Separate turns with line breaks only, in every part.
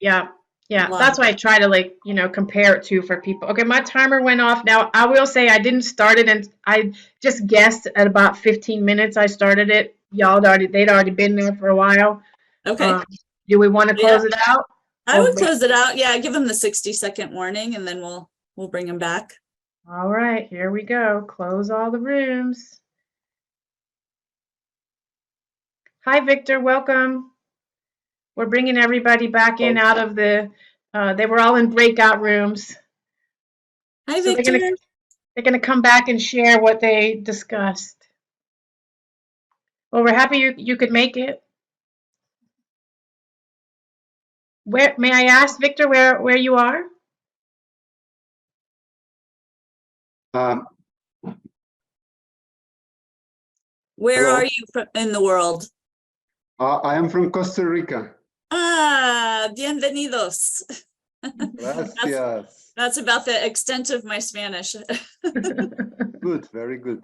Yeah. Yeah.
Lot
That's
of
why I try to like, compare it to for people. Okay, my timer went off. Now I will say I didn't start it and I just guessed at about 15 minutes I started it. They'd already been there for a while.
Okay.
Um, do we want to
Yeah,
close it out?
I
Or
would close it out. Yeah, give them the 60-second warning and then we'll bring them back.
all right, here we go. Close all the rooms. Hi, Victor. Welcome. We're bringing everybody back in out of they were all in breakout rooms.
Hi,
So
Victor.
they're gonna come back and share what they discussed. Well, we're happy you could make it. Where may I ask, Victor, where you are?
Um,
Where
Hello.
are you in the world?
I am from Costa Rica.
Ah, bienvenidos.
Gracias.
That's about the extent of my Spanish.
Good, very good.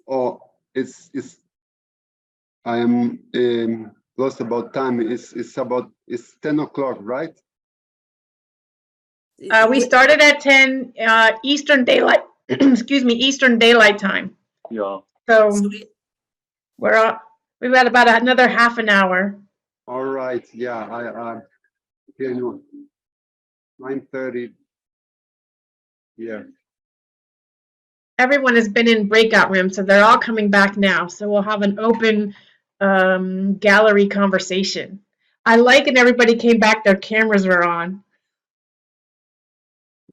Oh, it's. I am lost about time. It's 10 o'clock, right?
We started at 10 Eastern Daylight, excuse me, Eastern Daylight Time.
Yeah.
So we've got about another half an hour.
All right. Yeah. Can you 9:30? Yeah.
Everyone has been in breakout rooms, so they're all coming back now. So we'll have an open gallery conversation. I like it. Everybody came back. Their cameras were on.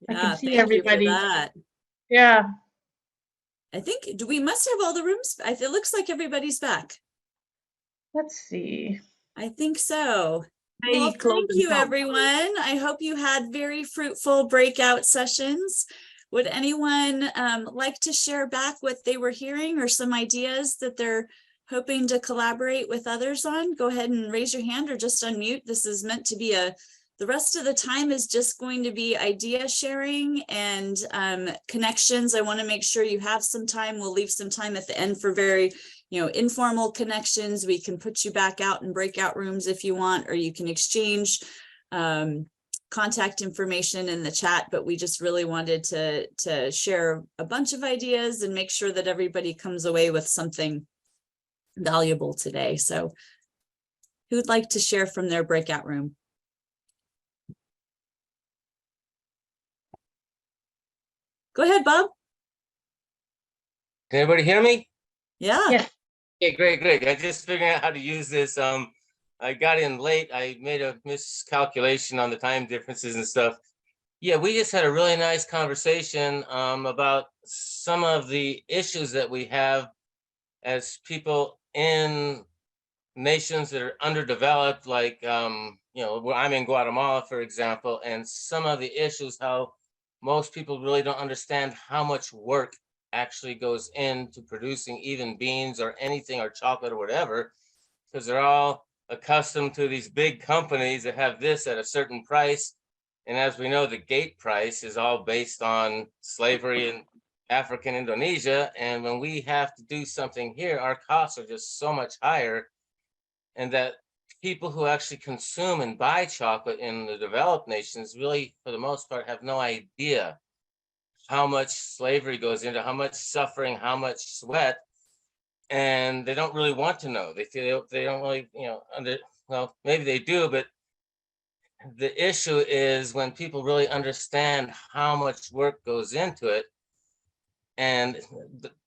I can see
thank you for
everybody.
that.
Yeah.
I think we must have all the rooms. It looks like everybody's back.
Let's see.
I think so.
Maybe
Well,
close
thank
and
you,
talk.
everyone. I hope you had very fruitful breakout sessions. Would anyone like to share back what they were hearing or some ideas that they're hoping to collaborate with others on? Go ahead and raise your hand or just unmute. This is meant to be the rest of the time is just going to be idea sharing and connections. I want to make sure you have some time. We'll leave some time at the end for very informal connections. We can put you back out in breakout rooms if you want, or you can exchange contact information in the chat, but we just really wanted to share a bunch of ideas and make sure that everybody comes away with something valuable today. So who'd like to share from their breakout room? Go ahead, Bob.
Can everybody hear me?
Yeah.
Yeah.
Okay, great. I just figured out how to use this. I got in late. I made a miscalculation on the time differences and stuff. Yeah, we just had a really nice conversation about some of the issues that we have as people in nations that are underdeveloped, like where I'm in Guatemala, for example, and some of the issues, how most people really don't understand how much work actually goes into producing even beans or anything or chocolate or whatever, because they're all accustomed to these big companies that have this at a certain price. And as we know, the gate price is all based on slavery in African Indonesia. And when we have to do something here, our costs are just so much higher. And that people who actually consume and buy chocolate in the developed nations really, for the most part, have no idea how much slavery goes into, how much suffering, how much sweat, and they don't really want to know. They feel they don't really, well, maybe they do, but the issue is when people really understand how much work goes into it. And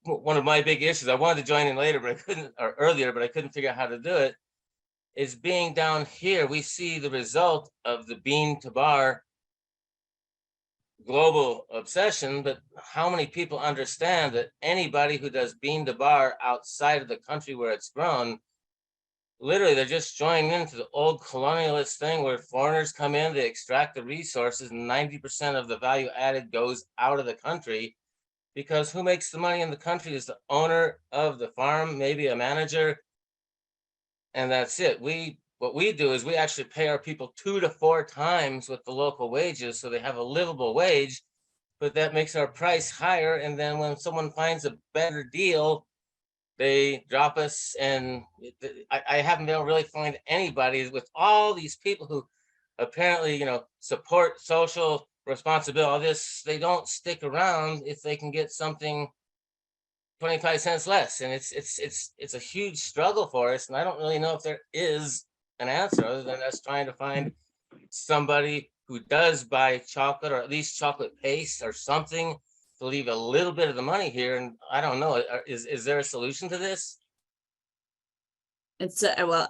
one of my big issues, I wanted to join in later, but I couldn't, or earlier, but I couldn't figure out how to do it, is being down here, we see the result of the bean to bar global obsession, but how many people understand that anybody who does bean to bar outside of the country where it's grown, literally they're just joining into the old colonialist thing where foreigners come in, they extract the resources, and 90% of the value added goes out of the country, because who makes the money in the country is the owner of the farm, maybe a manager, and that's it. What we do is we actually pay our people 2 to 4 times what the local wages, so they have a livable wage, but that makes our price higher. And then when someone finds a better deal, they drop us. And I haven't been able to really find anybody with all these people who apparently, support social responsibility, all this, they don't stick around if they can get something 25 cents less. And it's a huge struggle for us. And I don't really know if there is an answer other than us trying to find somebody who does buy chocolate, or at least chocolate paste or something, to leave a little bit of the money here. And I don't know, is there a solution to this?
It's well,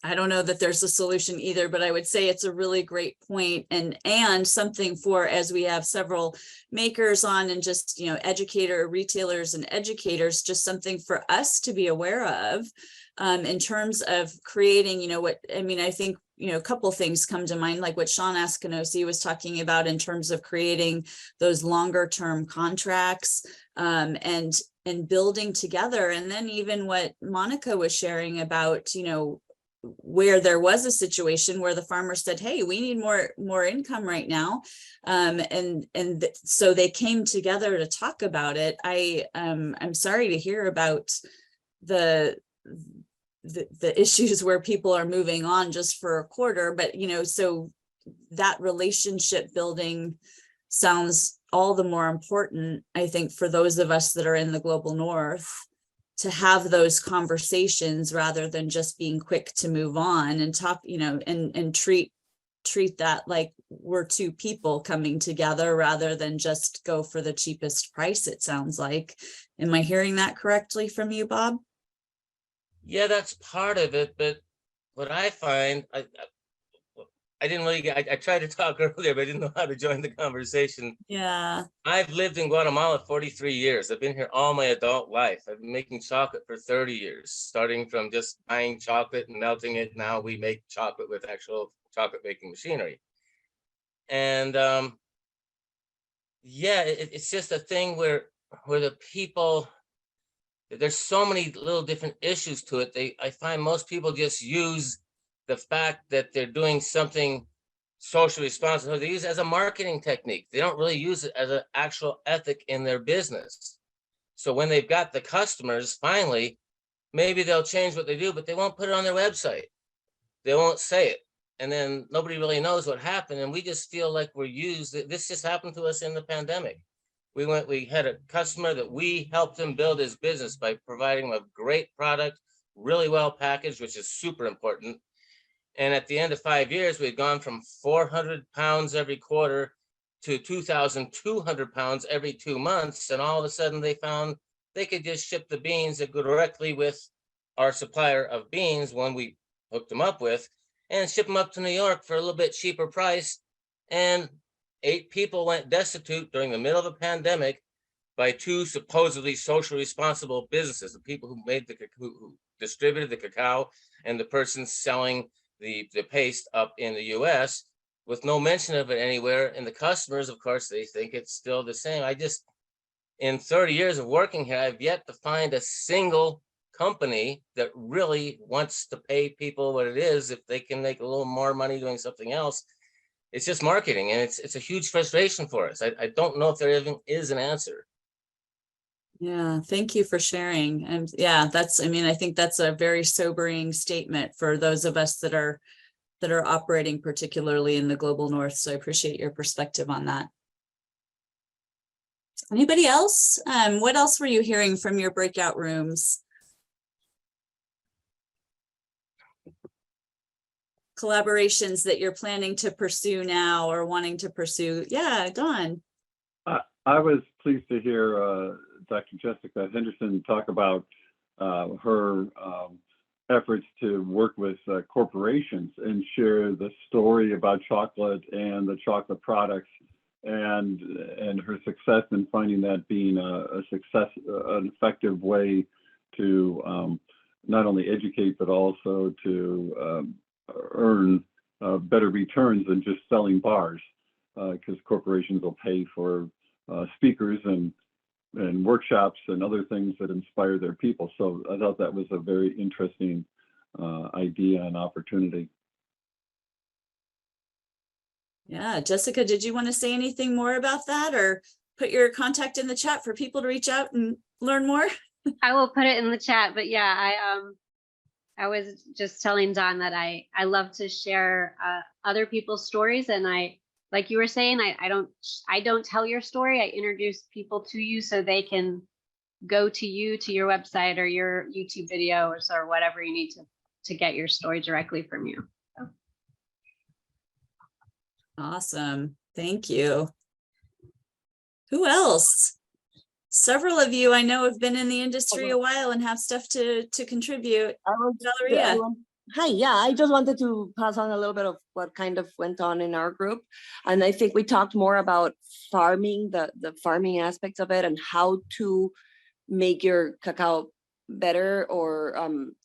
I don't know that there's a solution either, but I would say it's a really great point, and something for, as we have several makers on, and just, retailers and educators, just something for us to be aware of, in terms of creating, I think, a couple things come to mind, like what Sean Askinosi was talking about in terms of creating those longer term contracts, and building together. And then even what Monica was sharing about, where there was a situation where the farmer said, hey, we need more income right now. So they came together to talk about it. I'm sorry to hear about the issues where people are moving on just for a quarter, but so that relationship building sounds all the more important, I think, for those of us that are in the global north, to have those conversations rather than just being quick to move on and talk, and treat that like we're two people coming together rather than just go for the cheapest price, it sounds like. Am I hearing that correctly from you, Bob?
Yeah, that's part of it. But what I find, I didn't really get, I tried to talk earlier, but I didn't know how to join the conversation.
Yeah.
I've lived in Guatemala 43 years. I've been here all my adult life. I've been making chocolate for 30 years, starting from just buying chocolate and melting it. Now we make chocolate with actual chocolate making machinery. And yeah, it's just a thing where the people, there's so many little different issues to it. I find most people just use the fact that they're doing something socially responsible, they use it as a marketing technique. They don't really use it as an actual ethic in their business. So when they've got the customers, finally, maybe they'll change what they do, but they won't put it on their website. They won't say it. And then nobody really knows what happened. And we just feel like we're used. This just happened to us in the pandemic. We had a customer that we helped him build his business by providing him a great product, really well packaged, which is super important. And at the end of 5 years, we'd gone from 400 pounds every quarter to 2,200 pounds every 2 months. And all of a sudden they found they could just ship the beans that go directly with our supplier of beans, one we hooked them up with, and ship them up to New York for a little bit cheaper price. And 8 people went destitute during the middle of a pandemic by 2 supposedly socially responsible businesses, the people who distributed the cacao and the person selling the paste up in the US, with no mention of it anywhere. And the customers, of course, they think it's still the same. In 30 years of working here, I've yet to find a single company that really wants to pay people what it is if they can make a little more money doing something else. It's just marketing, and it's a huge frustration for us. I don't know if there even is an answer.
Yeah, thank you for sharing. And yeah, I think that's a very sobering statement for those of us that are operating particularly in the global north. So I appreciate your perspective on that. Anybody else? What else were you hearing from your breakout rooms? Collaborations that you're planning to pursue now or wanting to pursue? Yeah, Don.
I was pleased to hear Dr. Jessica Henderson talk about her efforts to work with corporations and share the story about chocolate and the chocolate products, and her success in finding that being an effective way to not only educate but also to earn better returns than just selling bars, because corporations will pay for speakers and workshops and other things that inspire their people. So I thought that was a very interesting idea and opportunity.
Yeah, Jessica, did you want to say anything more about that, or put your contact in the chat for people to reach out and learn more?
I will put it in the chat, but yeah, I was just telling Don that I love to share other people's stories, and like you were saying, I don't tell your story. I introduce people to you so they can go to you, to your website or your YouTube videos or whatever you need to get your story directly from you.
Awesome. Thank you. Who else? Several of you I know have been in the industry a while and have stuff to contribute. Valeria.
Hi, yeah, I just wanted to pass on a little bit of what kind of went on in our group. And I think we talked more about farming, the farming aspects of it, and how to make your cacao better, or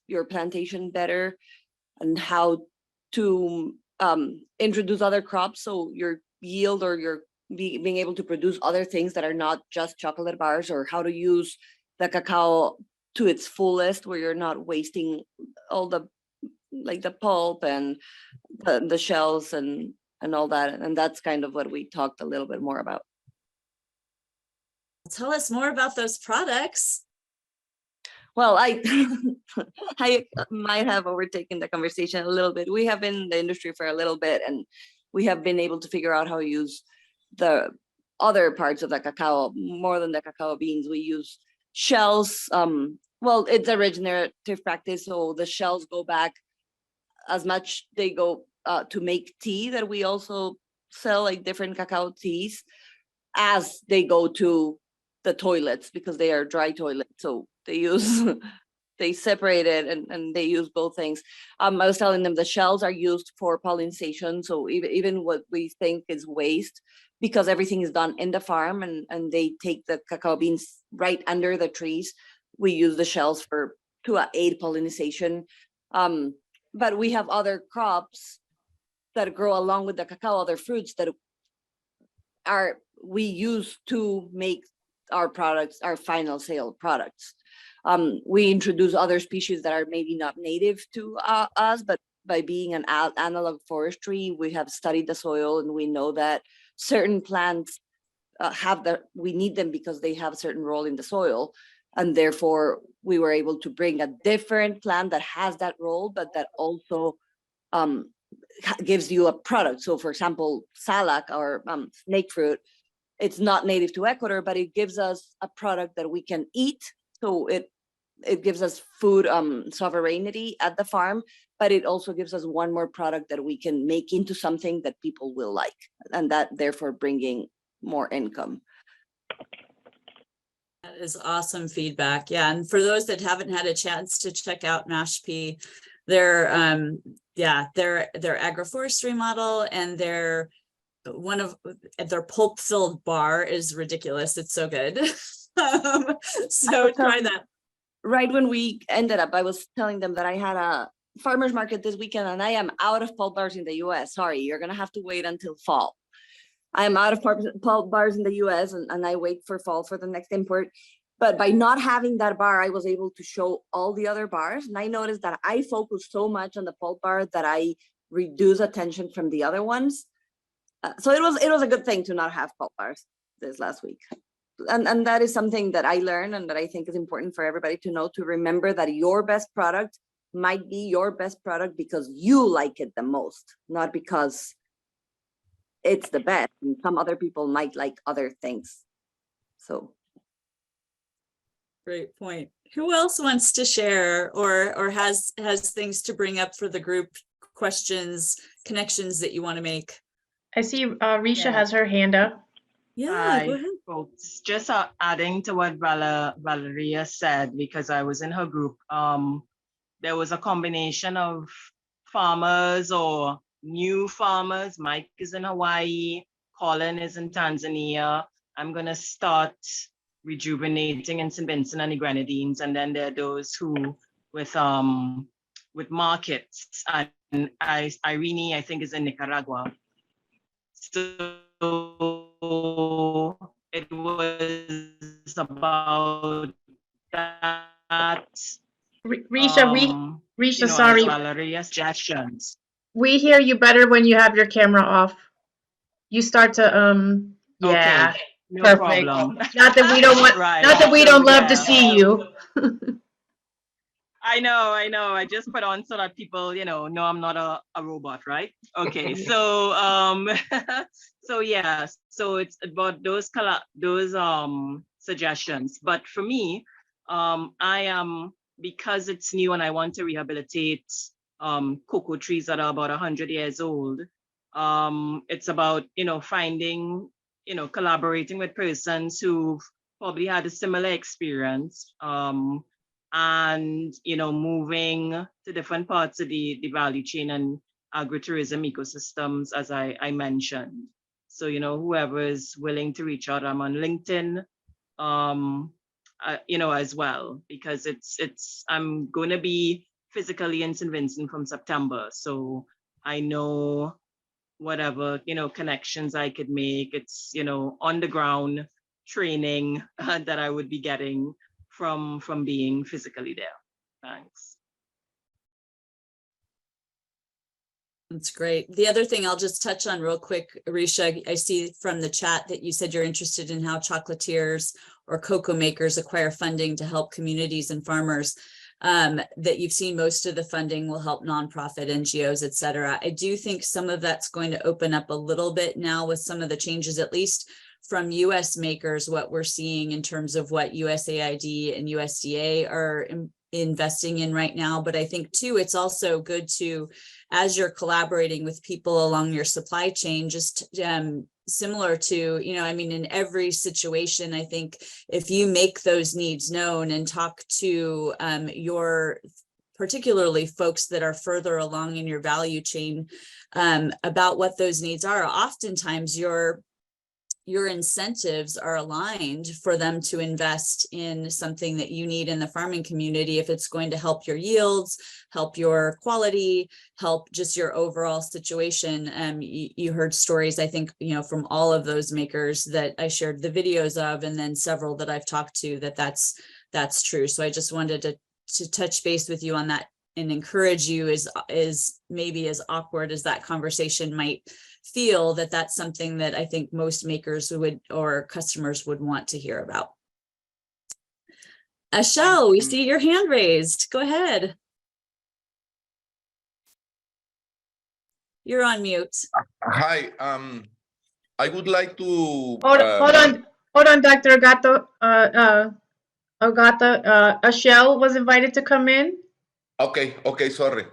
your plantation better, and how to introduce other crops so your yield or your being able to produce other things that are not just chocolate bars, or how to use the cacao to its fullest where you're not wasting all the pulp and the shells and all that. And that's kind of what we talked a little bit more about.
Tell us more about those products.
Well, I I might have overtaken the conversation a little bit. We have been in the industry for a little bit, and we have been able to figure out how to use the other parts of the cacao more than the cacao beans. We use shells. Well, it's a regenerative practice, so the shells go back as much they go to make tea, that we also sell like different cacao teas, as they go to the toilets, because they are dry toilets. So they use, they separate it and they use both things. I was telling them the shells are used for pollination. So even what we think is waste, because everything is done in the farm and they take the cacao beans right under the trees, we use the shells to aid pollination. But we have other crops that grow along with the cacao, other fruits that we use to make our products, our final sale products. We introduce other species that are maybe not native to us, but by being an analog forestry, we have studied the soil and we know that certain plants we need them because they have a certain role in the soil. And therefore we were able to bring a different plant that has that role, but that also gives you a product. So for example, salak or snake fruit, it's not native to Ecuador, but it gives us a product that we can eat. So it gives us food sovereignty at the farm, but it also gives us one more product that we can make into something that people will like, and that therefore bringing more income.
That is awesome feedback. Yeah, and for those that haven't had a chance to check out Mashpee, their agroforestry model and their pulp filled bar is ridiculous. It's so good. So try that.
Right when we ended up, I was telling them that I had a farmer's market this weekend and I am out of pulp bars in the US. Sorry, you're gonna have to wait until fall. I am out of pulp bars in the US and I wait for fall for the next import. But by not having that bar, I was able to show all the other bars. And I noticed that I focus so much on the pulp bar that I reduce attention from the other ones. So it was a good thing to not have pulp bars this last week. And that is something that I learned and that I think is important for everybody to know, to remember that your best product might be your best product because you like it the most, not because it's the best. And some other people might like other things. So.
Great point. Who else wants to share or has things to bring up for the group, questions, connections that you want to make?
I see Risha has her hand up.
Yeah,
Hi,
go ahead.
folks. Just adding to what Valeria said, because I was in her group, there was a combination of farmers or new farmers. Mike is in Hawaii, Colin is in Tanzania. I'm going to start rejuvenating in St. Vincent and the Grenadines. And then there are those who with markets, and Irene, I think, is in Nicaragua. So it was about that.
Risha, sorry.
Valeria's suggestions.
We hear you better when you have your camera off. You start to yeah.
Okay, no
perfect.
problem.
Not that we don't want,
Right.
not that we don't love to
Yeah.
see you.
I know. I just put on so that people, know I'm not a robot, right? Okay, so so yeah, so it's about those suggestions. But for me, I am, because it's new and I want to rehabilitate cocoa trees that are about 100 years old. It's about finding, collaborating with persons who've probably had a similar experience. And moving to different parts of the value chain and agritourism ecosystems, as I mentioned. So whoever is willing to reach out, I'm on LinkedIn, as well, because I'm going to be physically in St. Vincent from September, so I know whatever connections I could make, it's on the ground training that I would be getting from being physically there. Thanks.
That's great. The other thing I'll just touch on real quick, Arisha, I see from the chat that you said you're interested in how chocolatiers or cocoa makers acquire funding to help communities and farmers, that you've seen most of the funding will help nonprofit NGOs, et cetera. I do think some of that's going to open up a little bit now with some of the changes, at least from US makers, what we're seeing in terms of what USAID and USDA are investing in right now. But I think too, it's also good to, as you're collaborating with people along your supply chain, just similar to, in every situation, I think if you make those needs known and talk to your, particularly folks that are further along in your value chain, about what those needs are, oftentimes your incentives are aligned for them to invest in something that you need in the farming community, if it's going to help your yields, help your quality, help just your overall situation. You heard stories, I think, from all of those makers that I shared the videos of, and then several that I've talked to, that's true. So I just wanted to touch base with you on that and encourage you, is maybe as awkward as that conversation might feel, that's something that I think most makers would, or customers would, want to hear about. Ashel, we see your hand raised. Go ahead. You're on mute.
Hi, I would like to.
Hold on, Dr. Ogata. Ashel was invited to come in.
Okay, sorry.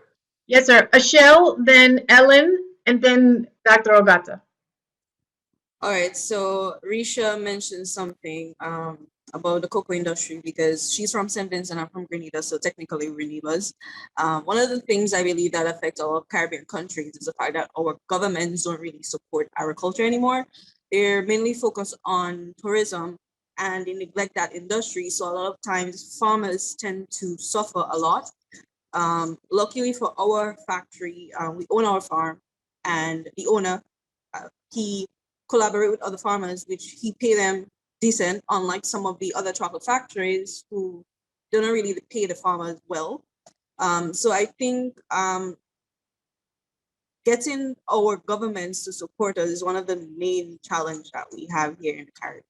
Yes, sir. Ashel, then Ellen, and then Dr. Ogata.
All right, so Risha mentioned something about the cocoa industry, because she's from St. Vincent, I'm from Grenada, so technically we're neighbors. One of the things I believe that affects all Caribbean countries is the fact that our governments don't really support agriculture anymore. They're mainly focused on tourism and they neglect that industry. So a lot of times farmers tend to suffer a lot. Luckily for our factory, we own our farm, and the owner, he collaborate with other farmers, which he pay them decent, unlike some of the other chocolate factories who don't really pay the farmers well. So I think getting our governments to support us is one of the main challenges that we have here in the Caribbean,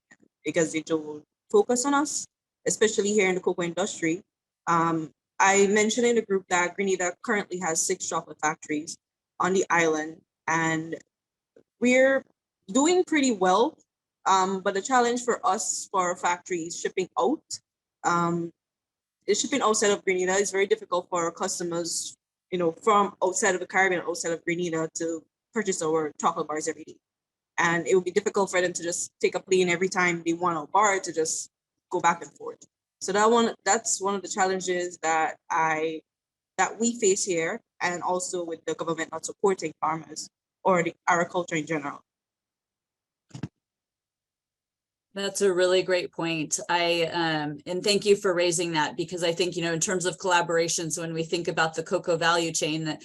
because they don't focus on us, especially here in the cocoa industry. I mentioned in the group that Grenada currently has 6 chocolate factories on the island, and we're doing pretty well. But the challenge for us, for our factories, shipping out. Shipping outside of Grenada is very difficult for our customers, from outside of the Caribbean, outside of Grenada, to purchase our chocolate bars every day. And it would be difficult for them to just take a plane every time they want a bar to just go back and forth. So that's one of the challenges that we face here, and also with the government not supporting farmers or the agriculture in general.
That's a really great point. And thank you for raising that, because I think, in terms of collaborations, when we think about the cocoa value chain, that,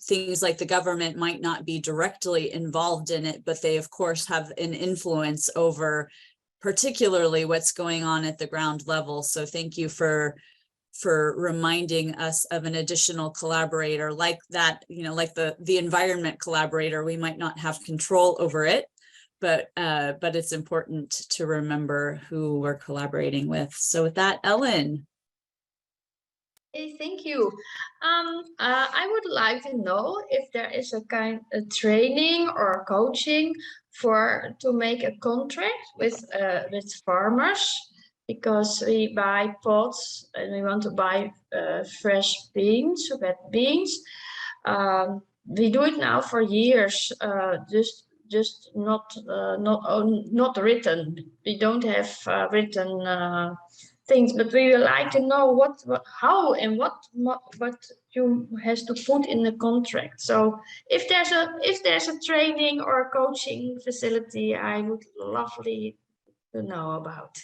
things like the government might not be directly involved in it, but they of course have an influence over particularly what's going on at the ground level. So thank you for reminding us of an additional collaborator like that, like the environment collaborator. We might not have control over it, but it's important to remember who we're collaborating with. So with that, Ellen.
Hey, thank you. I would like to know if there is a kind of training or coaching to make a contract with farmers, because we buy pots and we want to buy fresh beans, red beans. We do it now for years, just not written. We don't have written things, but we would like to know how and what you has to put in the contract. So if there's a training or a coaching facility, I would lovely to know about.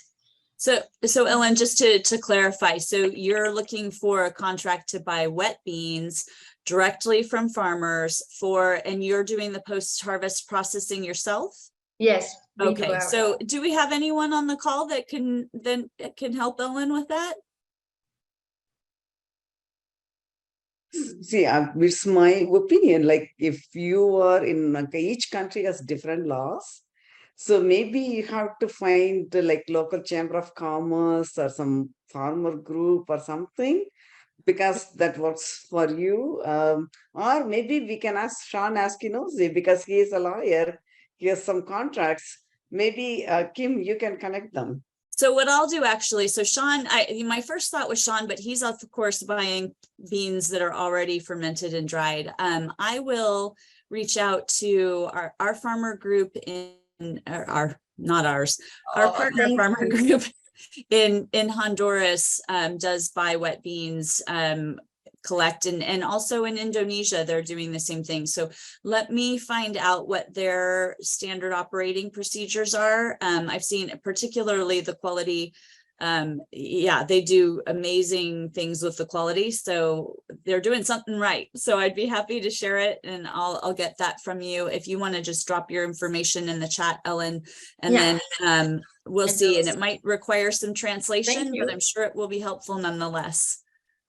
So Ellen, just to clarify, so you're looking for a contract to buy wet beans directly from farmers and you're doing the post-harvest processing yourself?
Yes.
Okay, so do we have anyone on the call that can help Ellen with that?
See, it's my opinion, like if you are in, like, each country has different laws. So maybe you have to find like local chamber of commerce or some farmer group or something, because that works for you. Or maybe we can ask Sean Askinozy, because he is a lawyer. He has some contracts. Maybe Kim, you can connect them.
So what I'll do actually, so Sean, my first thought was Sean, but he's of course buying beans that are already fermented and dried. I will reach out to our farmer group our partner farmer group in Honduras does buy wet beans, collect, and also in Indonesia, they're doing the same thing. So let me find out what their standard operating procedures are. I've seen particularly the quality. Yeah, they do amazing things with the quality. So they're doing something right. So I'd be happy to share it, and I'll get that from you. If you want to just drop your information in the chat, Ellen, and then we'll see. And it might require some translation, but I'm sure it will be helpful nonetheless.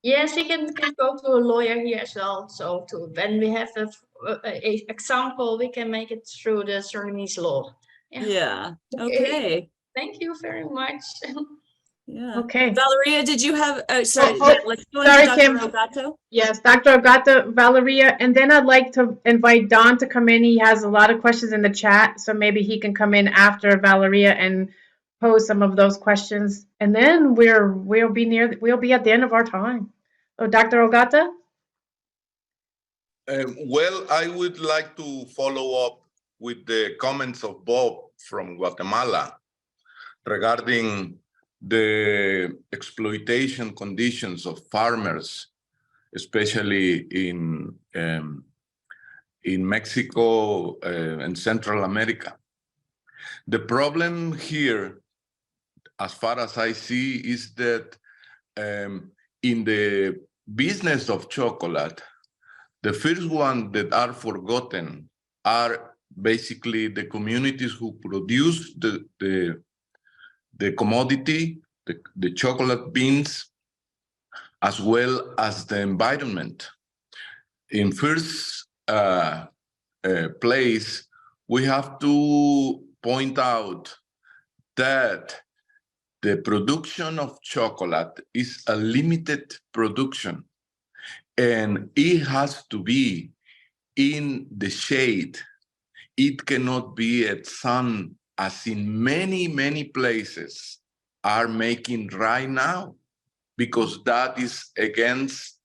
Yes, we can go to a lawyer here as well. So when we have a example, we can make it through the Surinamese law.
Yeah. Okay.
Thank you very much.
Yeah.
Okay.
Valeria, did you have, sorry, let's go
sorry,
into
Kim.
Dr. Ogata.
Yes, Dr. Ogata, Valeria, and then I'd like to invite Don to come in. He has a lot of questions in the chat, so maybe he can come in after Valeria and pose some of those questions. And then we'll be at the end of our time. So Dr. Ogata?
Well, I would like to follow up with the comments of Bob from Guatemala regarding the exploitation conditions of farmers, especially in Mexico and Central America. The problem here, as far as I see, is that in the business of chocolate, the first one that are forgotten are basically the communities who produce the commodity, the chocolate beans, as well as the environment. In first place, we have to point out that the production of chocolate is a limited production, and it has to be in the shade. It cannot be at sun, as in many, many places are making right now, because that is against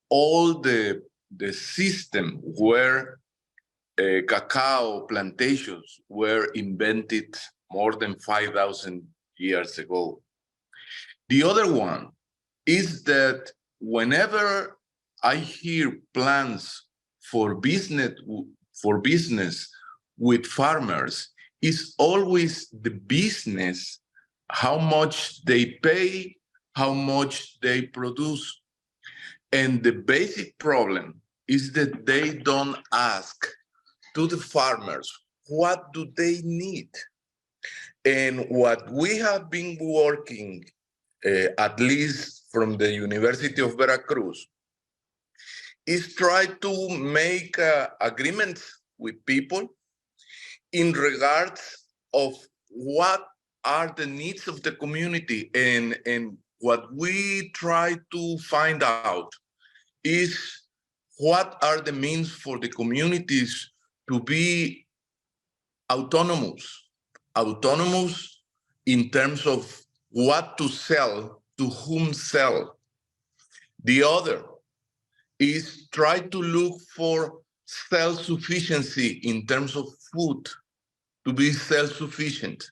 all the system where cacao plantations were invented more than 5,000 years ago. The other one is that whenever I hear plans for business with farmers, it's always the business, how much they pay, how much they produce. And the basic problem is that they don't ask to the farmers, what do they need? And what we have been working, at least from the University of Veracruz, is try to make agreements with people in regards of what are the needs of the community and what we try to find out is what are the means for the communities to be autonomous in terms of what to sell, to whom sell. The other is try to look for self-sufficiency in terms of food, to be self-sufficient.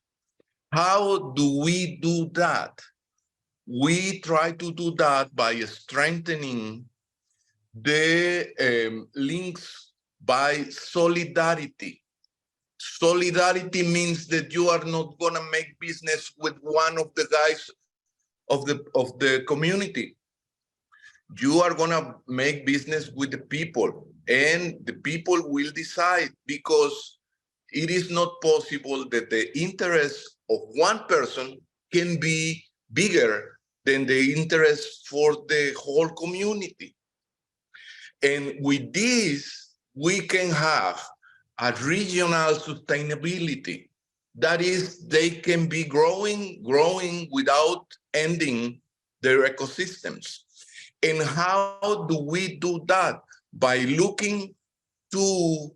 How do we do that? We try to do that by strengthening the links by solidarity. Solidarity means that you are not gonna make business with one of the guys of the community. You are gonna make business with the people, and the people will decide, because it is not possible that the interest of one person can be bigger than the interest for the whole community. And with this, we can have a regional sustainability. That is, they can be growing without ending their ecosystems. And how do we do that? By looking to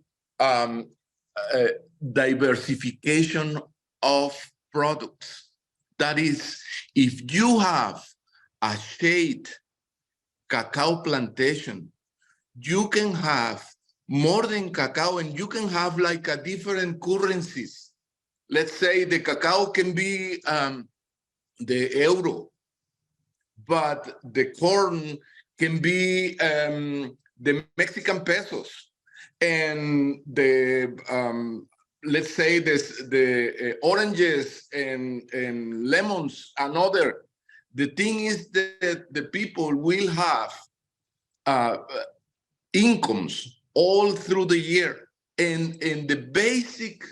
diversification of products. That is, if you have a shade cacao plantation, you can have more than cacao, and you can have like a different currencies. Let's say the cacao can be the euro, but the corn can be the Mexican pesos, and the let's say the oranges and lemons, another. The thing is that the people will have incomes all through the year, and the basic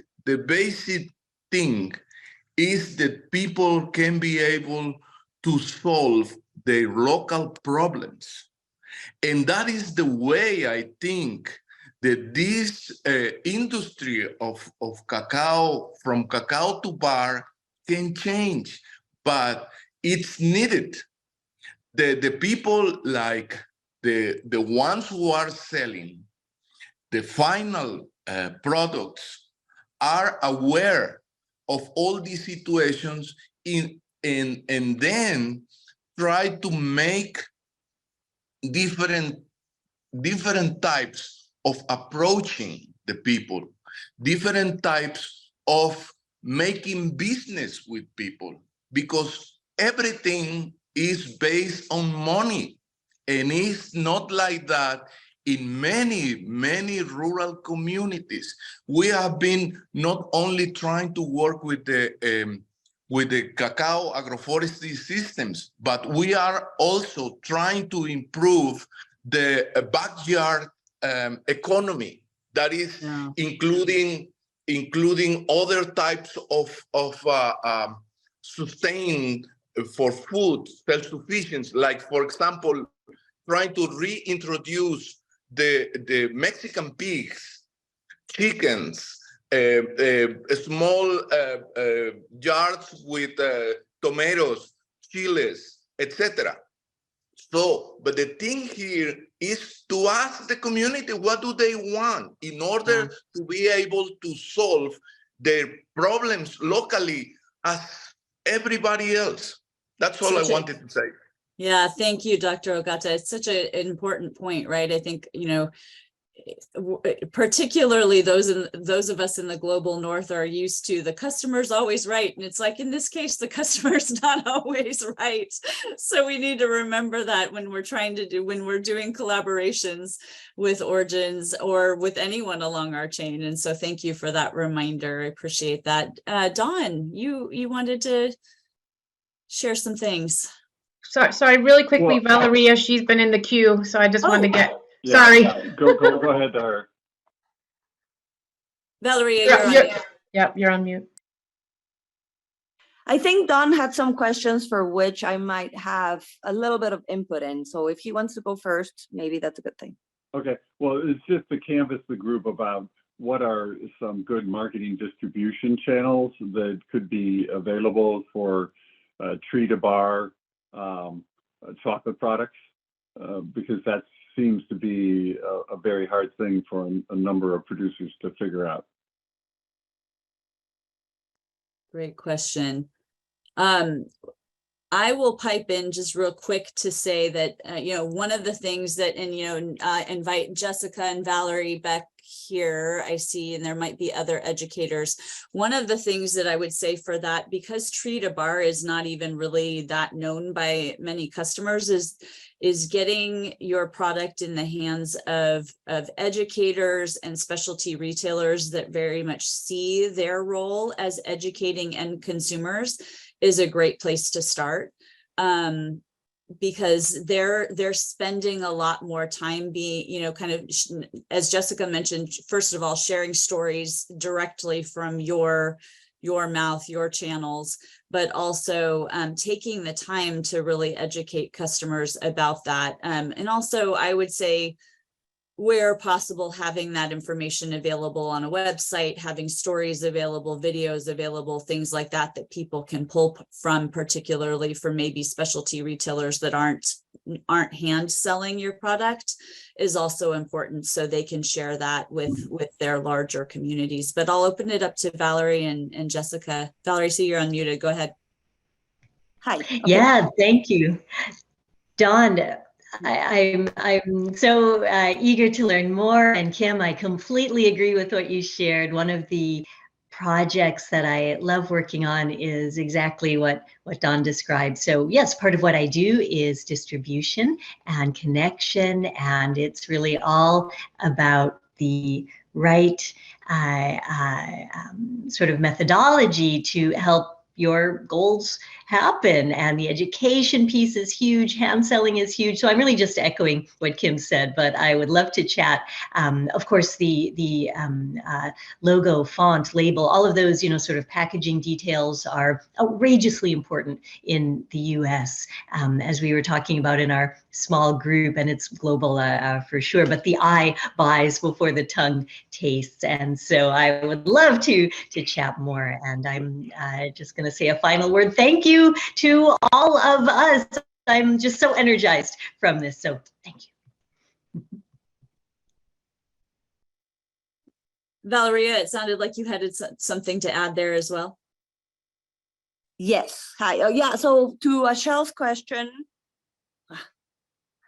thing is that people can be able to solve their local problems. And that is the way I think that this industry of cacao, from cacao to bar, can change, but it's needed. The people, like the ones who are selling the final products, are aware of all these situations and then try to make different types of approaching the people, different types of making business with people, because everything is based on money. And it's not like that in many rural communities. We have been not only trying to work with the cacao agroforestry systems, but we are also trying to improve the backyard economy. That is including other types of sustain for food self-sufficiency, like, for example, trying to reintroduce the Mexican pigs, chickens, small yards with tomatoes, chiles, etc. So, but the thing here is to ask the community, what do they want in order to be able to solve their problems locally as everybody else. That's all I wanted to say.
Yeah, thank you, Dr. Ogata. It's such an important point, right? I think, you know, particularly those of us in the global north are used to the customer's always right, and it's like, in this case, the customer's not always right. So we need to remember that when we're doing collaborations with Origins or with anyone along our chain. And so thank you for that reminder. I appreciate that. Dawn, you wanted to share some things.
Sorry, really quickly, Valeria, she's been in the queue, so I just wanted to get.
Yeah.
Sorry.
Go ahead, Dara.
Valeria, you're on mute.
Yep, you're on mute.
I think Don had some questions for which I might have a little bit of input in. So if he wants to go first, maybe that's a good thing.
Okay, well, it's just to canvass the group about what are some good marketing distribution channels that could be available for Tree to Bar chocolate products, because that seems to be a very hard thing for a number of producers to figure out.
Great question. I will pipe in just real quick to say that, one of the things that, and, invite Jessica and Valerie back here, I see, and there might be other educators. One of the things that I would say for that, because Treat a Bar is not even really that known by many customers, is getting your product in the hands of educators and specialty retailers that very much see their role as educating end consumers is a great place to start, because they're spending a lot more time being, kind of, as Jessica mentioned, first of all, sharing stories directly from your mouth, your channels, but also taking the time to really educate customers about that. And also, I would say, where possible, having that information available on a website, having stories available, videos available, things like that, that people can pull from, particularly for maybe specialty retailers that aren't hand selling your product, is also important, so they can share that with their larger communities. But I'll open it up to Valerie and Jessica. Valerie, see, you're unmuted. Go ahead.
Hi. Okay.
Yeah, thank you. Dawn, I'm so eager to learn more. And Kim, I completely agree with what you shared. One of the projects that I love working on is exactly what Dawn described. So yes, part of what I do is distribution and connection, and it's really all about the right sort of methodology to help your goals happen. And the education piece is huge. Hand selling is huge. So I'm really just echoing what Kim said, but I would love to chat. Of course, the logo, font, label, all of those, sort of packaging details are outrageously important in the US, as we were talking about in our small group, and it's global for sure, but the eye buys before the tongue tastes. And so I would love to chat more. And I'm just going to say a final word. Thank you to all of us. I'm just so energized from this. So thank you.
Valeria, it sounded like you had something to add there as well.
Yes. Hi. Yeah. So to Ashel's question,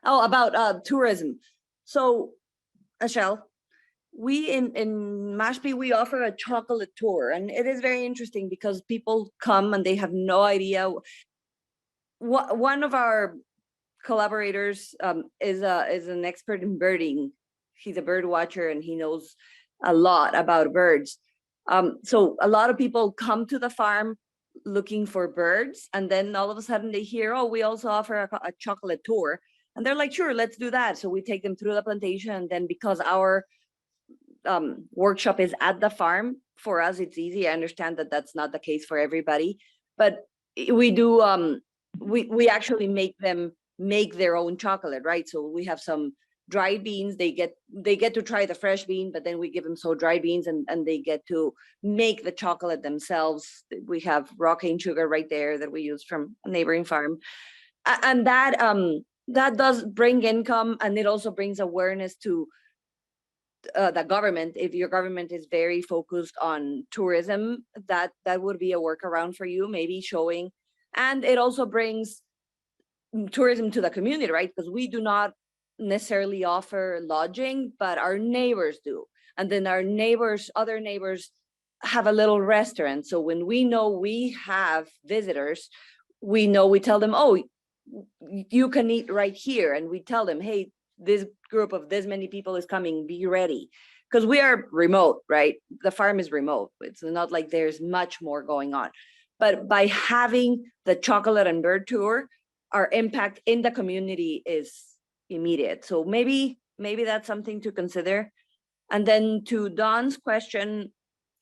about tourism. So Ashel, we in Mashpee, we offer a chocolate tour, and it is very interesting because people come and they have no idea. One of our collaborators is an expert in birding. He's a bird watcher and he knows a lot about birds. So a lot of people come to the farm looking for birds, and then all of a sudden they hear, oh, we also offer a chocolate tour. And they're like, sure, let's do that. So we take them through the plantation, and then because our workshop is at the farm, for us it's easy. I understand that that's not the case for everybody, but we do we actually make them make their own chocolate, right? So we have some dried beans. They get to try the fresh bean, but then we give them dried beans, and they get to make the chocolate themselves. We have raw cane sugar right there that we use from a neighboring farm, and that does bring income, and it also brings awareness to the government. If your government is very focused on tourism, that would be a workaround for you, maybe showing. And it also brings tourism to the community, right? Because we do not necessarily offer lodging, but our neighbors do. And then our other neighbors have a little restaurant. So when we know we have visitors, we tell them, oh, you can eat right here. And we tell them, hey, this group of this many people is coming, be ready. Because we are remote, right? The farm is remote. It's not like there's much more going on. But by having the chocolate and bird tour, our impact in the community is immediate. So maybe that's something to consider. And then to Dawn's question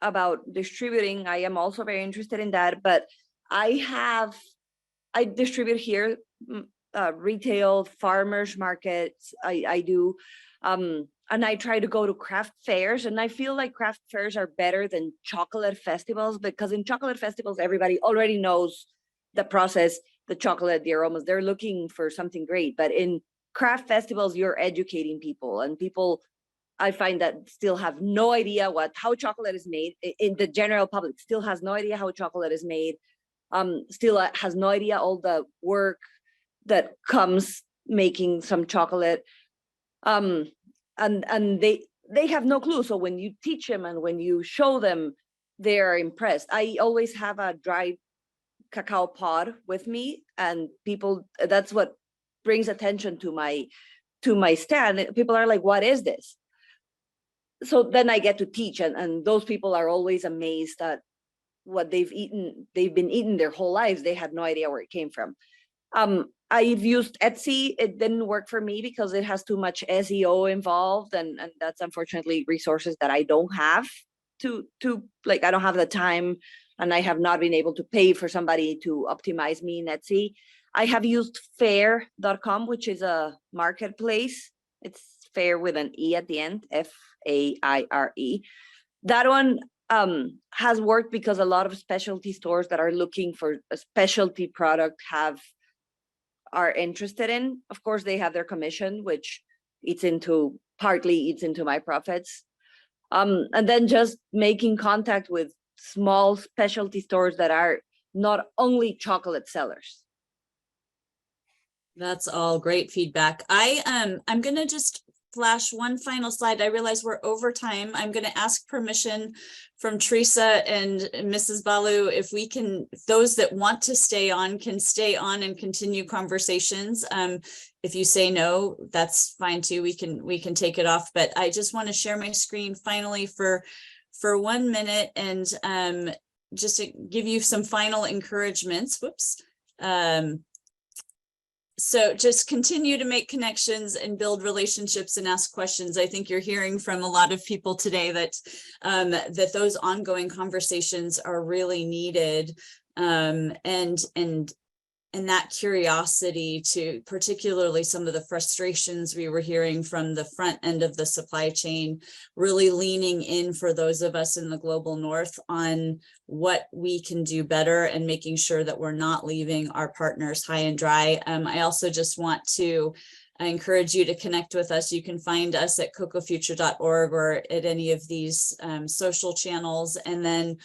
about distributing, I am also very interested in that, but I distribute here, retail, farmers markets, I do, and I try to go to craft fairs, and I feel like craft fairs are better than chocolate festivals, because in chocolate festivals, everybody already knows the process. the chocolate, the aromas. They're looking for something great. But in craft festivals, you're educating people, and people, I find that still have no idea how chocolate is made. In the general public, still has no idea how chocolate is made. Still has no idea all the work that comes making some chocolate. And they have no clue. So when you teach them and when you show them, they are impressed. I always have a dry cacao pod with me, and people, that's what brings attention to my stand. People are like, what is this? So then I get to teach, and those people are always amazed at what they've been eating their whole lives. They had no idea where it came from. I've used Etsy. It didn't work for me because it has too much SEO involved, and that's unfortunately resources that I don't have to like, I don't have the time, and I have not been able to pay for somebody to optimize me in Etsy. I have used Faire.com, which is a marketplace. It's Faire with an E at the end, FAIRE. That one has worked because a lot of specialty stores that are looking for a specialty product are interested in. Of course, they have their commission, which partly eats into my profits. And then just making contact with small specialty stores that are not only chocolate sellers.
That's all great feedback. I'm gonna just flash one final slide. I realize we're over time. I'm gonna ask permission from Teresa and Mrs. Balu if we can, those that want to stay on can stay on and continue conversations. If you say no, that's fine too. We can take it off. But I just want to share my screen finally for 1 minute and just to give you some final encouragements. Whoops. So just continue to make connections and build relationships and ask questions. I think you're hearing from a lot of people today that that those ongoing conversations are really needed, and that curiosity to particularly some of the frustrations we were hearing from the front end of the supply chain, really leaning in for those of us in the global north on what we can do better and making sure that we're not leaving our partners high and dry. I also just want to encourage you to connect with us. You can find us at cocoafuture.org or at any of these social channels. And then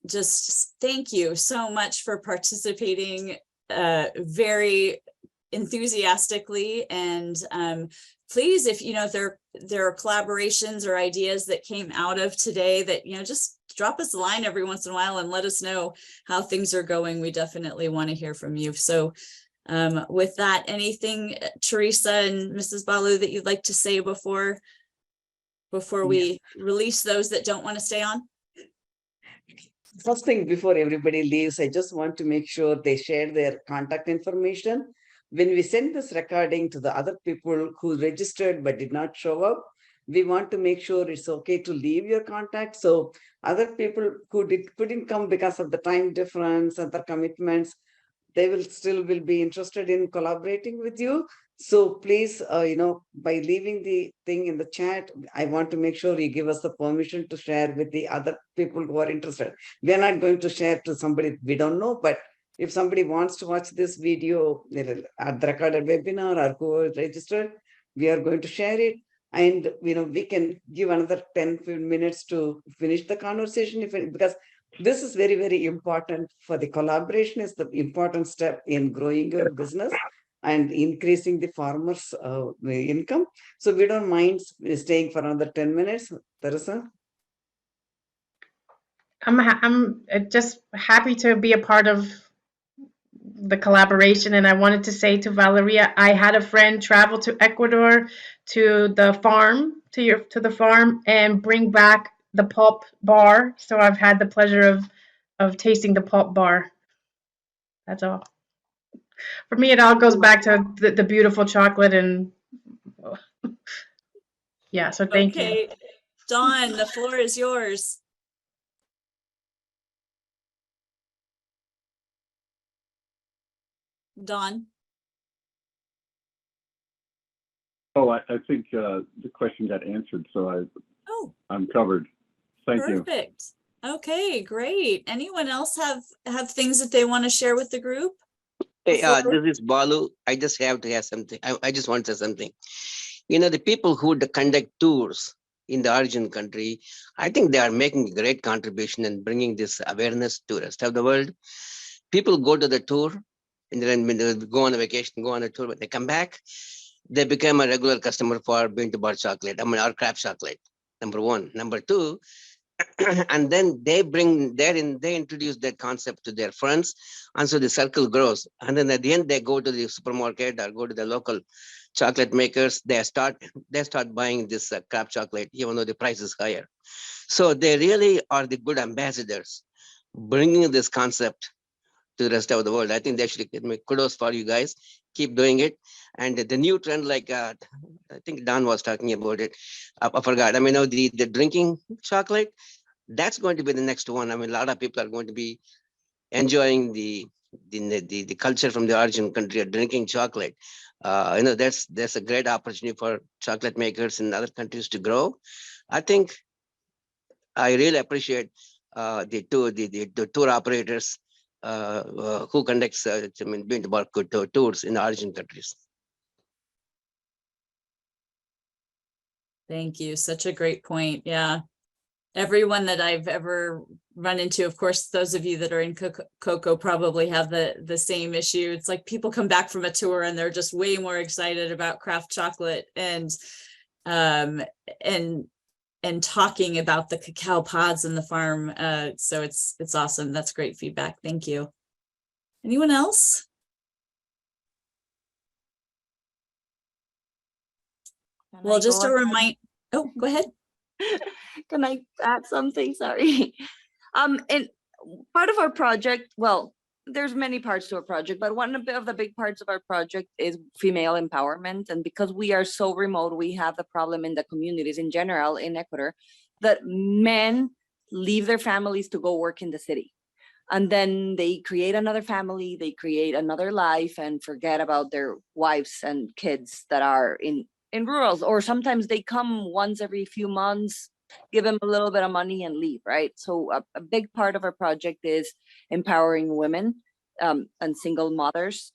just thank you so much for participating very enthusiastically, and please, if if there are collaborations or ideas that came out of today, that just drop us a line every once in a while and let us know how things are going. We definitely want to hear from you. So with that, anything, Teresa and Mrs. Balu, that you'd like to say before we release those that don't want to stay on?
First thing, before everybody leaves, I just want to make sure they share their contact information. When we send this recording to the other people who registered but did not show up, we want to make sure it's okay to leave your contact. So other people who couldn't come because of the time difference and their commitments, they will be interested in collaborating with you. So please, by leaving the thing in the chat, I want to make sure you give us the permission to share with the other people who are interested. We're not going to share to somebody we don't know, but if somebody wants to watch this video at the recorded webinar or who is registered, we are going to share it. And, we can give another 10-15 minutes to finish the conversation because this is very, very important for the collaboration. Is the important step in growing your business and increasing the farmers' income. So we don't mind staying for another 10 minutes. Teresa?
I'm just happy to be a part of the collaboration. And I wanted to say to Valeria, I had a friend travel to Ecuador to the farm, to the farm, and bring back the pulp bar. So I've had the pleasure of tasting the pulp bar. That's all. For me, it all goes back to the beautiful chocolate and yeah. So thank you.
Dawn, the floor is yours. Dawn.
Oh, I think the question got answered, so I'm covered. Thank you.
Perfect. Okay, great. Anyone else have things that they want to share with the group?
Hey,
Before-
this is Balu. I just have to have something. I just want to say something. You know, the people who conduct tours in the origin country, I think they are making a great contribution and bringing this awareness to the rest of the world. People go to the tour and then when they go on a vacation, go on a tour, but they come back, they become a regular customer for Bean to Bar chocolate, or Kraft chocolate, number one. Number two, and then they introduce that concept to their friends, and so the circle grows. And then at the end, they go to the supermarket or go to the local chocolate makers. They start buying this Kraft chocolate, even though the price is higher. So they really are the good ambassadors, bringing this concept to the rest of the world. I think they should make kudos for you guys. Keep doing it. And the new trend, like I think Don was talking about it. I forgot. I mean, the drinking chocolate, that's going to be the next one. I mean, a lot of people are going to be enjoying the culture from the origin country of drinking chocolate. That's a great opportunity for chocolate makers in other countries to grow. I think I really appreciate the tour operators who conducts Bean to Bar tours in the origin countries.
Thank you. Such a great point. Yeah. Everyone that I've ever run into, of course, those of you that are in cocoa probably have the same issue. It's like people come back from a tour and they're just way more excited about Kraft chocolate and talking about the cacao pods in the farm. So it's awesome. That's great feedback. Thank you. Anyone else? Well, just a reminder. Oh, go ahead.
Can I add something? Sorry. And part of our project, well, there's many parts to our project, but one of the big parts of our project is female empowerment. And because we are so remote, we have the problem in the communities in general in Ecuador that men leave their families to go work in the city. And then they create another family, they create another life and forget about their wives and kids that are in rurals, or sometimes they come once every few months, give them a little bit of money and leave, right? So a big part of our project is empowering women and single mothers.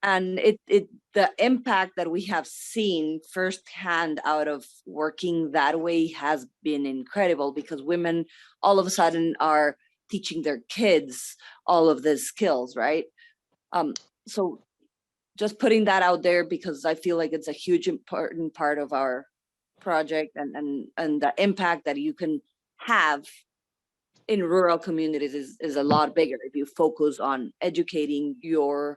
And the impact that we have seen firsthand out of working that way has been incredible, because women all of a sudden are teaching their kids all of these skills, right? So just putting that out there, because I feel like it's a huge important part of our project and the impact that you can have in rural communities is a lot bigger if you focus on educating the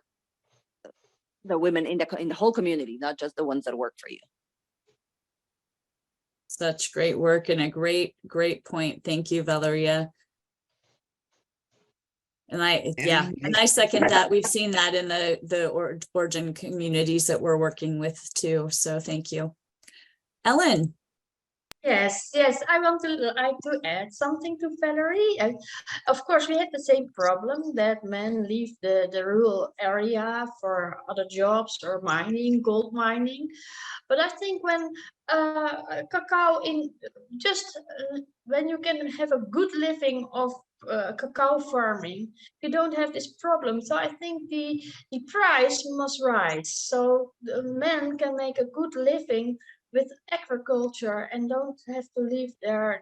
women in the whole community, not just the ones that work for you.
Such great work and a great point. Thank you, Valeria. And I second that. We've seen that in the origin communities that we're working with too. So thank you. Ellen.
Yes, I want to add something to Valerie. Of course, we had the same problem that men leave the rural area for other jobs or mining, gold mining. But I think when cacao when you can have a good living of cacao farming, you don't have this problem. So I think the price must rise, so the men can make a good living with agriculture and don't have to leave their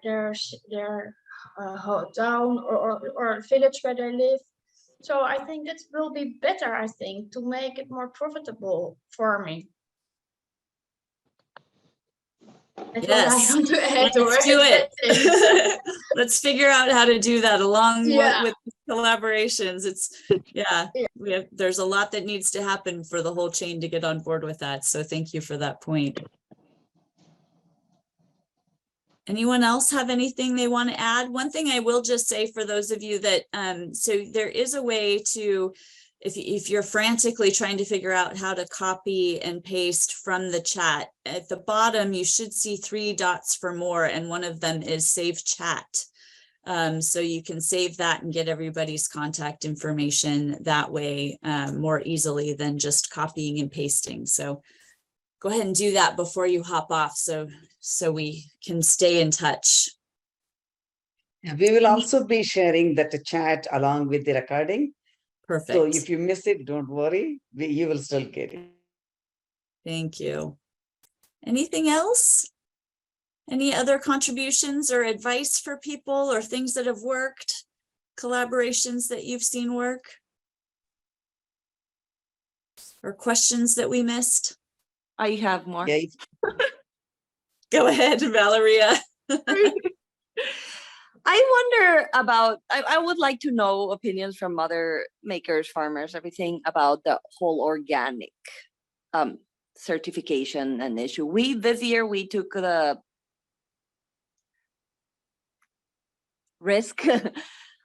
town or village where they live. So I think it will be better, I think, to make it more profitable farming.
Yes,
I want to add
let's do it. Let's figure out how to do that along with collaborations. There's a lot that needs to happen for the whole chain to get on board with that. So thank you for that point. Anyone else have anything they want to add? One thing I will just say for those of you that, so there is a way to, if you're frantically trying to figure out how to copy and paste from the chat, at the bottom, you should see 3 dots for more, and one of them is save chat. So you can save that and get everybody's contact information that way more easily than just copying and pasting. So go ahead and do that before you hop off so we can stay in touch.
We will also be sharing that chat along with the recording.
Perfect.
So if you miss it, don't worry, you will still get it.
Thank you. Anything else? Any other contributions or advice for people or things that have worked? Collaborations that you've seen work? Or questions that we missed?
I have more.
Yeah,
Go ahead, Valeria.
I wonder about, I would like to know opinions from other makers, farmers, everything about the whole organic certification and issue. This year we took the risk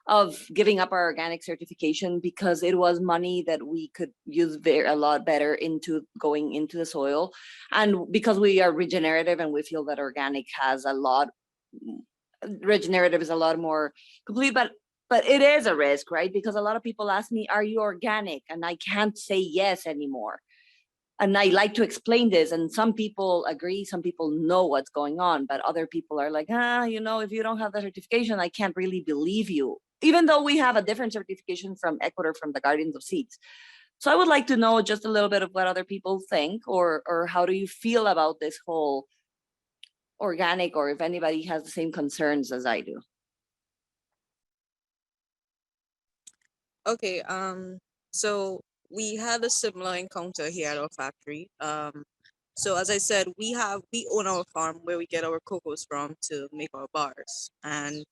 of giving up our organic certification because it was money that we could use a lot better into going into the soil. And because we are regenerative and we feel that organic has a lot, regenerative is a lot more complete, but it is a risk, right? Because a lot of people ask me, are you organic? And I can't say yes anymore. And I like to explain this, and some people agree, some people know what's going on, but other people are like, if you don't have the certification, I can't really believe you, even though we have a different certification from Ecuador, from the Guardians of Seeds. So I would like to know just a little bit of what other people think, or how do you feel about this whole organic, or if anybody has the same concerns as I do.
Okay, so we had a similar encounter here at our factory. So as I said, we own our farm where we get our cocos from to make our bars, and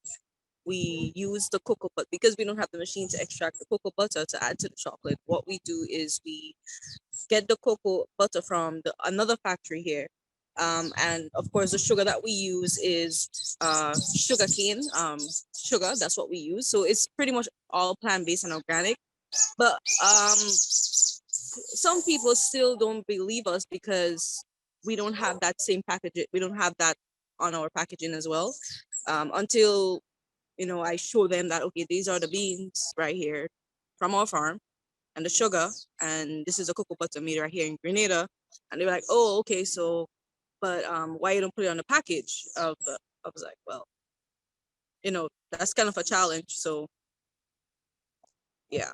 we use the cocoa butter because we don't have the machine to extract the cocoa butter to add to the chocolate. What we do is we get the cocoa butter from another factory here. And of course, the sugar that we use is sugar cane sugar. That's what we use. So it's pretty much all plant-based and organic. But some people still don't believe us because we don't have that same packaging. We don't have that on our packaging as well. Until I show them that, okay, these are the beans right here from our farm and the sugar, and this is a cocoa butter made right here in Grenada. And they're like, oh, okay, so, but why you don't put it on the package of the, I was like, well, that's kind of a challenge. So yeah.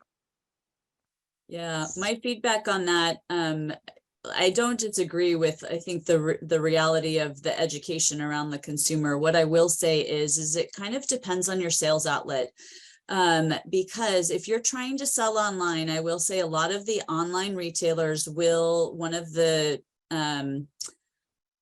Yeah, my feedback on that, I don't disagree with, I think the reality of the education around the consumer. What I will say is it kind of depends on your sales outlet. Because if you're trying to sell online, I will say a lot of the online retailers one of the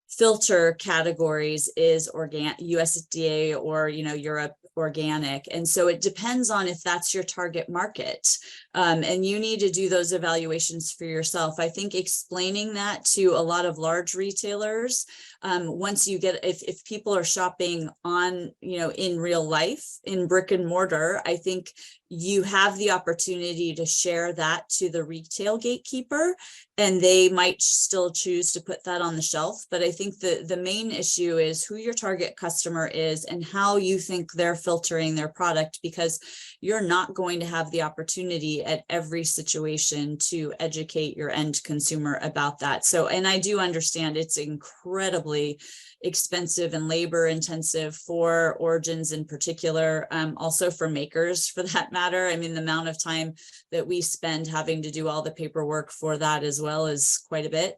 filter categories is USDA or, Europe organic. And so it depends on if that's your target market. And you need to do those evaluations for yourself. I think explaining that to a lot of large retailers, once you get, if people are shopping on, in real life, in brick and mortar, I think you have the opportunity to share that to the retail gatekeeper, and they might still choose to put that on the shelf. But I think the main issue is who your target customer is and how you think they're filtering their product, because you're not going to have the opportunity at every situation to educate your end consumer about that. So, and I do understand it's incredibly expensive and labor intensive for origins in particular, also for makers for that matter. I mean, the amount of time that we spend having to do all the paperwork for that as well is quite a bit.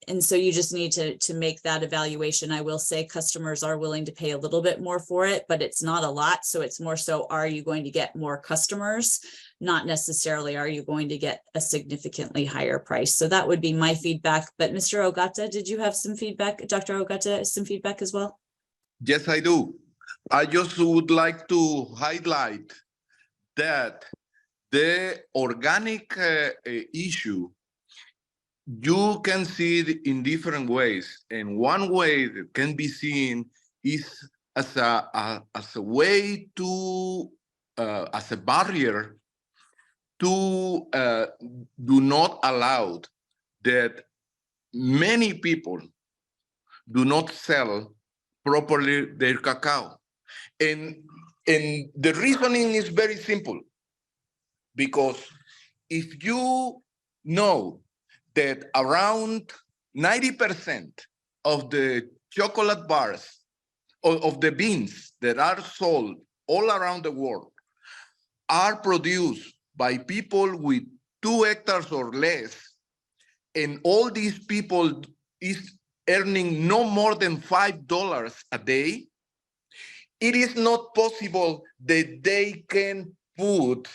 And so you just need to make that evaluation. I will say customers are willing to pay a little bit more for it, but it's not a lot. So it's more so, are you going to get more customers? Not necessarily, are you going to get a significantly higher price? So that would be my feedback. But Mr. Ogata, did you have some feedback? Dr. Ogata, some feedback as well?
Yes, I do. I just would like to highlight that the organic issue, you can see it in different ways. And one way that can be seen is as a way to, as a barrier to do not allow that many people do not sell properly their cacao. And the reasoning is very simple, because if you know that around 90% of the chocolate bars of the beans that are sold all around the world are produced by people with 2 hectares or less, and all these people is earning no more than $5 a day, it is not possible that they can put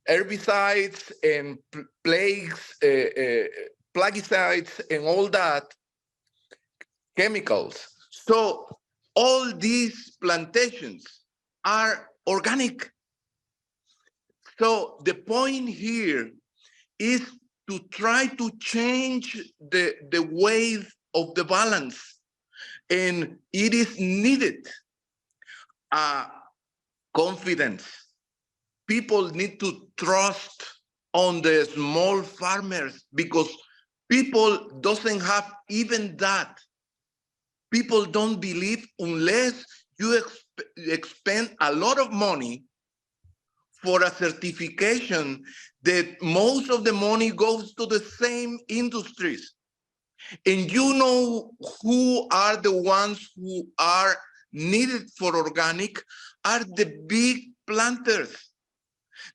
herbicides and plagues, plaguicides and all that, chemicals. So all these plantations are organic. So the point here is to try to change the way of the balance, and it is needed confidence. People need to trust on the small farmers, because people doesn't have even that. People don't believe unless you expend a lot of money for a certification that most of the money goes to the same industries. And you know who are the ones who are needed for organic are the big planters,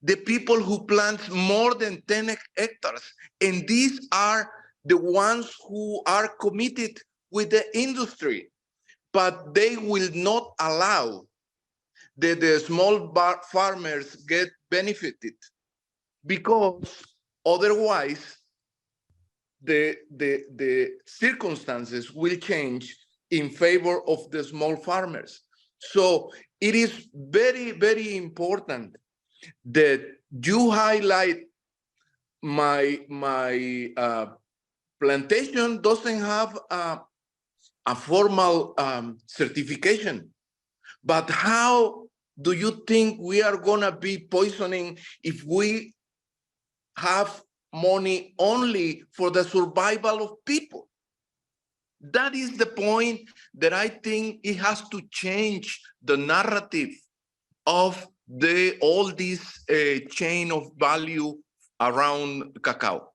the people who plant more than 10 hectares. And these are the ones who are committed with the industry, but they will not allow that the small farmers get benefited, because otherwise the circumstances will change in favor of the small farmers. So it is very, very important that you highlight my plantation doesn't have a formal certification, but how do you think we are gonna be poisoning if we have money only for the survival of people? That is the point that I think it has to change the narrative of all this chain of value around cacao.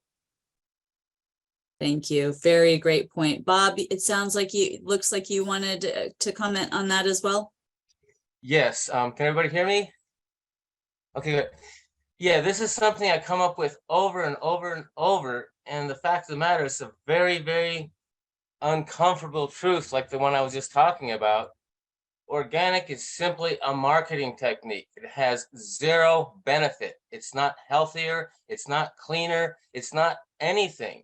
Thank you. Very great point. Bob, it sounds like looks like you wanted to comment on that as well.
Yes, can everybody hear me? Okay, good. Yeah, this is something I come up with over and over and over. And the fact of the matter is a very, very uncomfortable truth, like the one I was just talking about. Organic is simply a marketing technique. It has zero benefit. It's not healthier. It's not cleaner. It's not anything.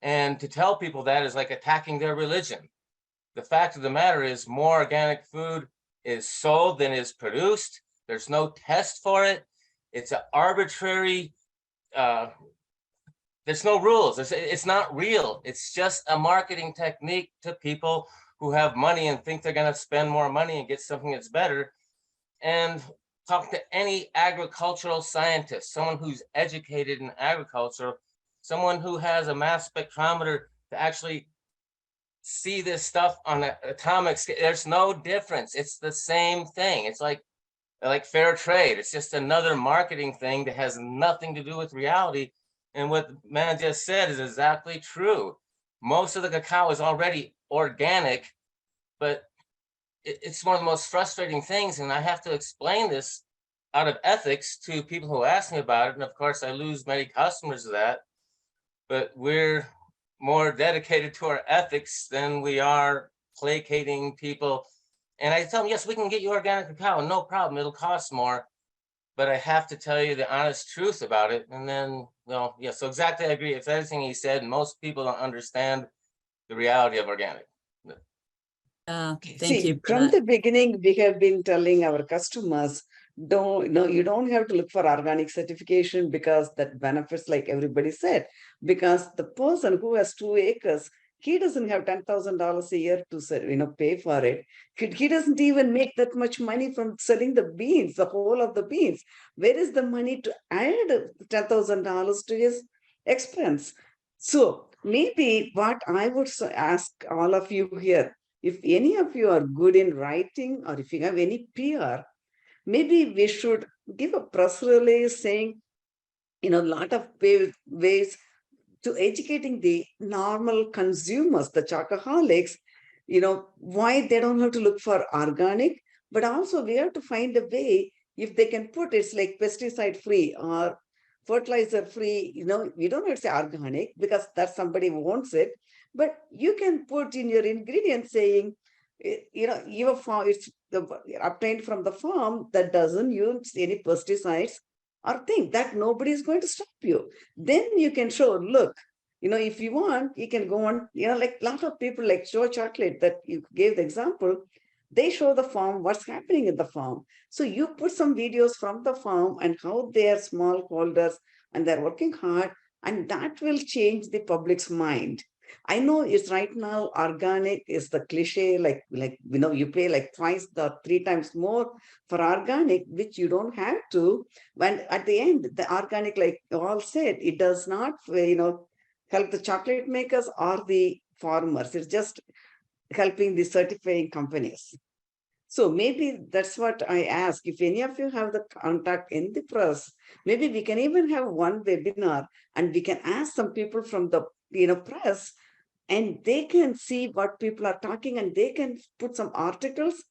And to tell people that is like attacking their religion. The fact of the matter is more organic food is sold than is produced. There's no test for it. It's an arbitrary, there's no rules. It's not real. It's just a marketing technique to people who have money and think they're going to spend more money and get something that's better. And talk to any agricultural scientist, someone who's educated in agriculture, someone who has a mass spectrometer to actually see this stuff on an atomic scale. There's no difference. It's the same thing. It's like fair trade. It's just another marketing thing that has nothing to do with reality. And what man just said is exactly true. Most of the cacao is already organic, but it's one of the most frustrating things. And I have to explain this out of ethics to people who ask me about it. And of course, I lose many customers to that. But we're more dedicated to our ethics than we are placating people. And I tell them, yes, we can get you organic cacao, no problem. It'll cost more. But I have to tell you the honest truth about it. And then, well, yeah, so exactly, I agree with everything he said. Most people don't understand the reality of organic.
Thank you.
From the beginning, we have been telling our customers, you don't have to look for organic certification because that benefits, like everybody said, because the person who has 2 acres, he doesn't have $10,000 a year to pay for it. He doesn't even make that much money from selling the beans, the whole of the beans. Where is the money to add $10,000 to his expense? So maybe what I would ask all of you here, if any of you are good in writing, or if you have any PR, maybe we should give a press release saying, a lot of ways to educating the normal consumers, the chocoholics, why they don't have to look for organic, but also we have to find a way if they can put it's like pesticide free or fertilizer free, you don't have to say organic because that somebody wants it, but you can put in your ingredients saying, your farm, it's obtained from the farm that doesn't use any pesticides or thing that nobody is going to stop you. Then you can show, look, if you want, you can go on, like a lot of people like Joe Chocolate that you gave the example, they show the farm, what's happening in the farm. So you put some videos from the farm and how they are smallholders and they're working hard, and that will change the public's mind. I know it's right now organic is the cliche, like you pay like twice or 3 times more for organic, which you don't have to. When at the end, the organic, like you all said, it does not help the chocolate makers or the farmers. It's just helping the certifying companies. So maybe that's what I ask. If any of you have the contact in the press, maybe we can even have one webinar and we can ask some people from the press, and they can see what people are talking and they can put some articles.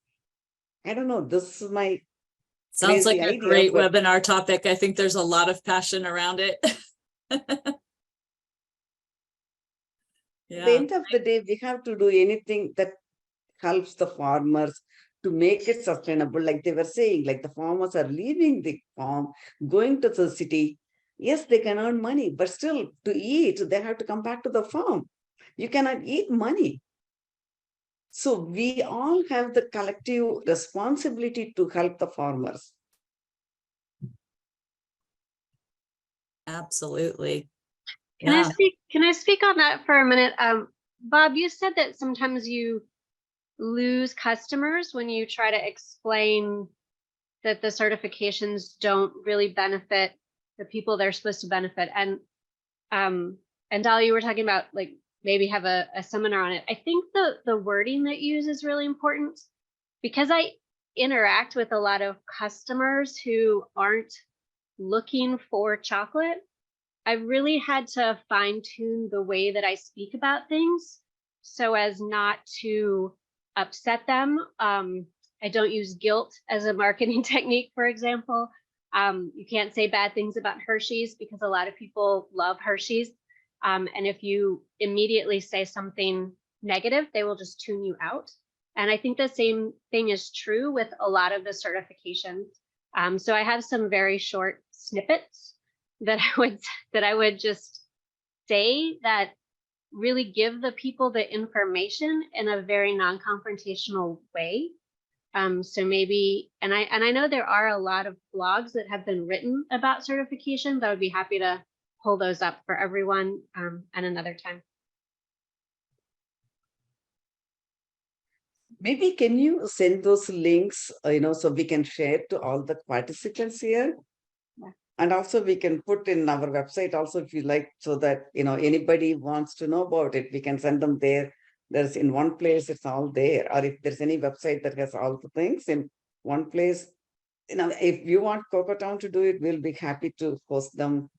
I don't know. This is my
Sounds like
crazy
a
idea,
great
but
webinar topic. I think there's a lot of passion around it.
at the
Yeah,
end of the day, we have to do anything that helps the farmers to make it sustainable. Like they were saying, like the farmers are leaving the farm, going to the city. Yes, they can earn money, but still to eat, they have to come back to the farm. You cannot eat money. So we all have the collective responsibility to help the farmers.
absolutely.
Can
Yeah.
I speak on that for a minute? Bob, you said that sometimes you lose customers when you try to explain that the certifications don't really benefit the people they're supposed to benefit. And Dolly, you were talking about like maybe have a seminar on it. I think the wording that you use is really important because I interact with a lot of customers who aren't looking for chocolate. I really had to fine tune the way that I speak about things so as not to upset them. I don't use guilt as a marketing technique, for example. You can't say bad things about Hershey's because a lot of people love Hershey's. And if you immediately say something negative, they will just tune you out. And I think the same thing is true with a lot of the certifications. So I have some very short snippets that I would just say that really give the people the information in a very non-confrontational way. So maybe, and I know there are a lot of blogs that have been written about certifications. I would be happy to pull those up for everyone at another time.
Maybe can you send those links, so we can share to all the participants here?
Yeah.
And also we can put in our website also if you like, so that, anybody wants to know about it, we can send them there. There's in one place, it's all there. Or if there's any website that has all the things in one place, if you want Cocoa Town to do it, we'll be happy to post them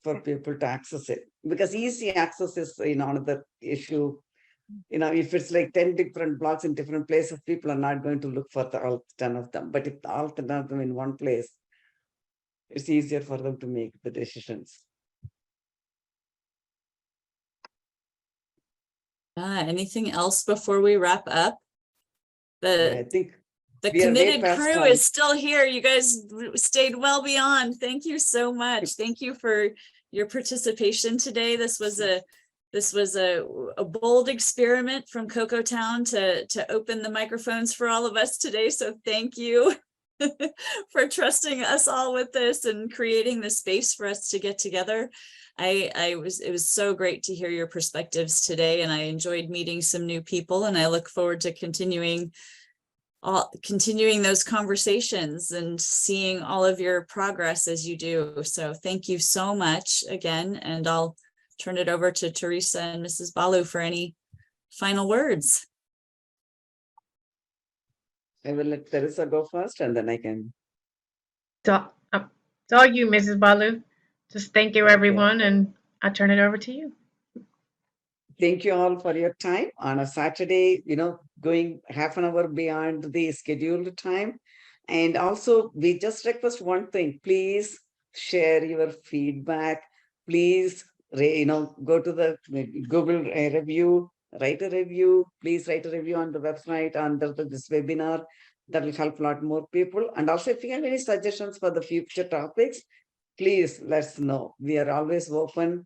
for people to access it. Because easy access is, another issue. If it's like 10 different blogs in different places, people are not going to look for all 10 of them. But if all 10 of them in one place, it's easier for them to make the decisions.
Anything else before we wrap up?
I think
the
we are way
committed
past
crew
time.
is still here. You guys stayed well beyond. Thank you so much. Thank you for your participation today. This was a bold experiment from Cocoa Town to open the microphones for all of us today. So thank you for trusting us all with this and creating the space for us to get together. It was so great to hear your perspectives today, and I enjoyed meeting some new people, and I look forward to continuing those conversations and seeing all of your progress as you do. So thank you so much again, and I'll turn it over to Teresa and Mrs. Balu for any final words.
I will let Teresa go first and then I can.
It's all you, Mrs. Balu. Just thank you, everyone, and I'll turn it over to you.
thank you all for your time on a Saturday, going half an hour beyond the scheduled time. And also, we just request one thing, please share your feedback. Please, go to the Google review, write a review. Please write a review on the website under this webinar. That will help a lot more people. And also, if you have any suggestions for the future topics, please let us know. We are always open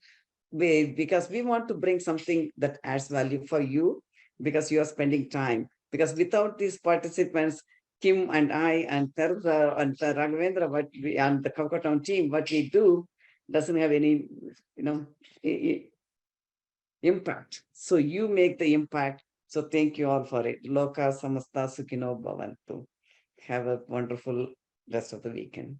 because we want to bring something that adds value for you because you are spending time. Because without these participants, Kim and I and Terza and Raghavendra, and the Cocotown team, what we do doesn't have any, impact. So you make the impact. So thank you all for it. Loka Samasta Sukhino Bhavantu. Have a wonderful rest of the weekend.